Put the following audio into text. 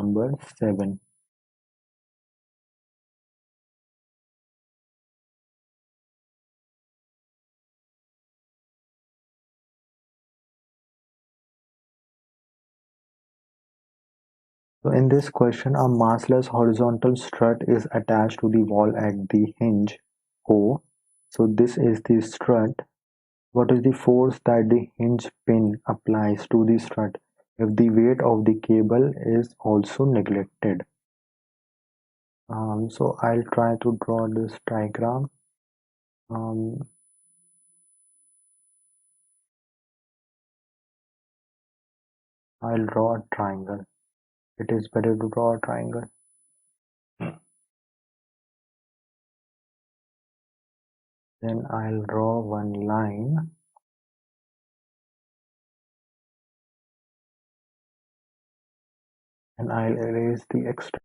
number 7. So in this question, a massless horizontal strut is attached to the wall at the hinge O. So this is the strut. What is the force that the hinge pin applies to the strut if the weight of the cable is also neglected? So I'll try to draw this diagram. Um, I'll draw a triangle. It is better to draw a triangle. Then I'll draw one line and I'll erase the extra.